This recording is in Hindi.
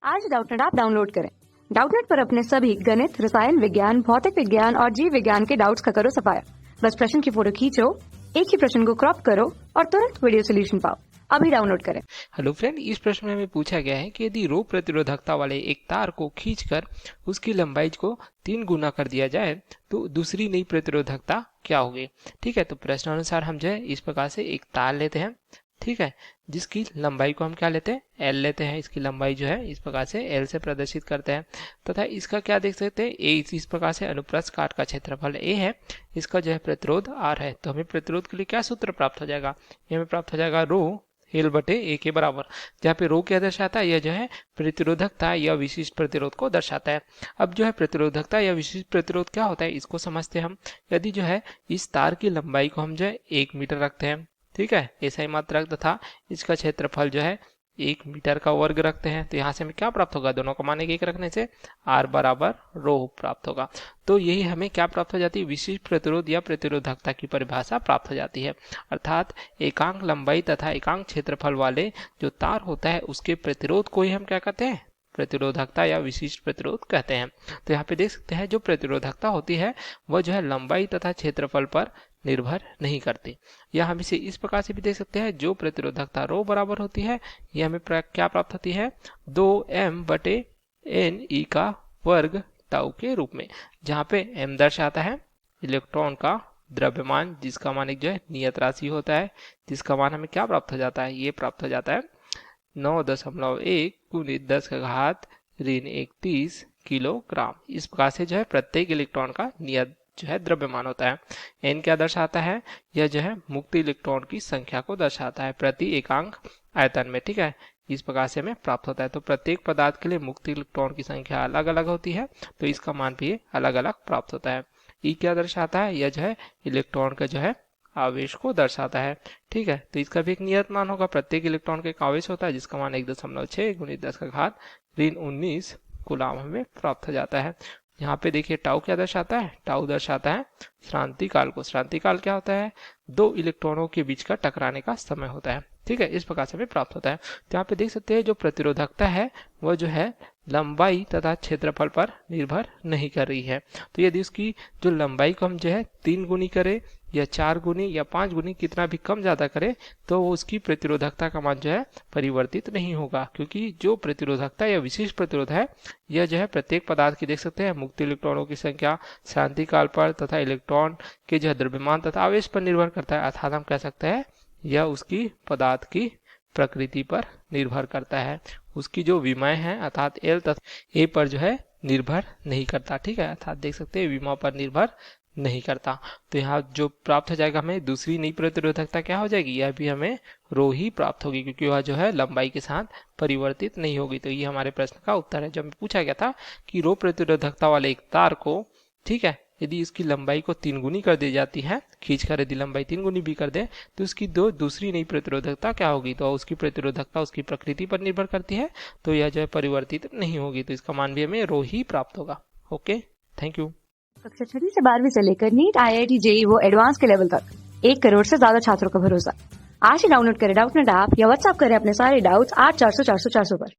आज डाउटनेट ऐप डाउनलोड करें। डाउटनेट पर अपने सभी गणित, रसायन विज्ञान, भौतिक विज्ञान और जीव विज्ञान के डाउट्स का करो सफाया। बस प्रश्न की फोटो खींचो, एक ही प्रश्न को क्रॉप करो और तुरंत वीडियो सोल्यूशन पाओ। अभी डाउनलोड करें। हेलो फ्रेंड, इस प्रश्न में हमें पूछा गया है कि यदि रो प्रतिरोधकता वाले एक तार को खींचकर उसकी लंबाई को 3 गुना कर दिया जाए तो दूसरी नई प्रतिरोधकता क्या होगी। ठीक है, तो प्रश्नानुसार हम जो है इस प्रकार से एक तार लेते हैं, ठीक है, जिसकी लंबाई को हम क्या लेते हैं, एल लेते हैं। इसकी लंबाई जो है इस प्रकार से एल से प्रदर्शित करते हैं तथा इसका क्या देख सकते हैं, ए इस प्रकार से अनुप्रस्थ काट का क्षेत्रफल ए है, इसका जो है प्रतिरोध आर है। तो हमें प्रतिरोध के लिए क्या सूत्र प्राप्त हो जाएगा, ये हमें प्राप्त हो जाएगा रो एल बटे ए के बराबर, जहाँ पे रो क्या दर्शाता है, यह जो है प्रतिरोधकता या विशिष्ट प्रतिरोध को दर्शाता है। अब जो है प्रतिरोधकता या विशिष्ट प्रतिरोध क्या होता है इसको समझते हैं हम। यदि जो है इस तार की लंबाई को हम जो है 1 मीटर रखते हैं, ठीक है, ऐसा ही मात्रक तथा इसका क्षेत्रफल जो है 1 मीटर का वर्ग रखते हैं, तो यहाँ से हमें क्या प्राप्त होगा, दोनों का मान एक रखने से R बराबर रो प्राप्त होगा। तो यही हमें क्या प्राप्त हो जाती है, विशिष्ट प्रतिरोध या प्रतिरोधकता की परिभाषा प्राप्त हो जाती है। अर्थात एकांक लंबाई तथा एकांक क्षेत्रफल वाले जो तार होता है उसके प्रतिरोध को ही हम क्या कहते हैं, प्रतिरोधकता या विशिष्ट प्रतिरोध कहते हैं। तो यहाँ पे देख सकते हैं जो प्रतिरोधकता होती है वह जो है लंबाई तथा क्षेत्रफल पर निर्भर नहीं करती। या हम इसे इस प्रकार से भी देख सकते हैं, जो प्रतिरोधकता रो बराबर होती है यह हमें क्या प्राप्त होती है, 2m बटे n e का वर्ग टाउ के रूप में, जहाँ पे m दर्शाता है इलेक्ट्रॉन का द्रव्यमान, जिसका मान एक जो है नियत राशि होता है, जिसका मान हमें क्या प्राप्त हो जाता है, ये प्राप्त हो जाता है 9.1 गुणित 10 का घात ऋण 31 किलोग्राम। इस प्रकार से जो है प्रत्येक इलेक्ट्रॉन का नियत जो है द्रव्यमान होता है। n क्या दर्शाता है, यह जो है मुक्त इलेक्ट्रॉन की संख्या को दर्शाता है प्रति एकांक आयतन में, ठीक है, इस प्रकार से हमें प्राप्त होता है। तो प्रत्येक पदार्थ के लिए मुक्त इलेक्ट्रॉन की संख्या अलग अलग होती है, तो इसका मान भी अलग अलग प्राप्त होता है। ई क्या दर्शाता है, यह जो है इलेक्ट्रॉन का जो है आवेश को दर्शाता है, ठीक है, तो इसका भी एक नियत मान होगा, प्रत्येक इलेक्ट्रॉन का एक आवेश होता है जिसका मान 1.6 गुणित 10 का घात ऋण 19 कूलाम हमें प्राप्त हो जाता है। यहाँ पे देखिए टाउ क्या दर्शाता है, टाउ दर्शाता है श्रांति काल को। श्रांति काल क्या होता है, 2 इलेक्ट्रॉनों के बीच का टकराने का समय होता है, ठीक है, इस प्रकार से हमें प्राप्त होता है। तो यहाँ पे देख सकते हैं जो प्रतिरोधकता है वह जो है लंबाई तथा क्षेत्रफल पर निर्भर नहीं कर रही है। तो यदि उसकी जो लंबाई को हम जो है 3 गुनी करें या 4 गुनी या 5 गुनी कितना भी कम ज्यादा करें तो उसकी प्रतिरोधकता का मान जो है परिवर्तित नहीं होगा, क्योंकि जो प्रतिरोधकता या विशिष्ट प्रतिरोध है यह जो है प्रत्येक पदार्थ की देख सकते हैं मुक्त इलेक्ट्रॉनों की संख्या, शांति काल पर तथा इलेक्ट्रॉन के जो है द्रव्यमान तथा आवेश पर निर्भर करता है। अर्थात हम कह सकते हैं यह उसकी पदार्थ की प्रकृति पर निर्भर करता है, उसकी जो विमय है अर्थात एल तथा ए पर जो है निर्भर नहीं करता, ठीक है, अर्थात देख सकते हैं विमा पर निर्भर नहीं करता। तो यहाँ जो प्राप्त हो जाएगा हमें दूसरी नई प्रतिरोधकता क्या हो जाएगी, यह भी हमें रो ही प्राप्त होगी, क्योंकि वह जो है लंबाई के साथ परिवर्तित नहीं होगी। तो ये हमारे प्रश्न का उत्तर है। जब पूछा गया था कि रो प्रतिरोधकता वाले एक तार को, ठीक है, यदि इसकी लंबाई को 3 गुनी कर दी जाती है, खींचकर यदि लंबाई 3 गुनी भी कर दे तो उसकी दूसरी नई प्रतिरोधकता क्या होगी, तो उसकी प्रतिरोधकता उसकी प्रकृति पर निर्भर करती है, तो यह जो है परिवर्तित नहीं होगी, तो इसका मान भी हमें रो ही प्राप्त होगा। Okay, thank you. कक्षा 6 से 12वीं से लेकर नीट, IIT, JEE वो एडवांस के लेवल तक 1 करोड़ से ज्यादा छात्रों का भरोसा। आज ही डाउनलोड करें डाउटनेट ऐप या व्हाट्सएप करें अपने सारे डाउट्स 8400 400 400 पर।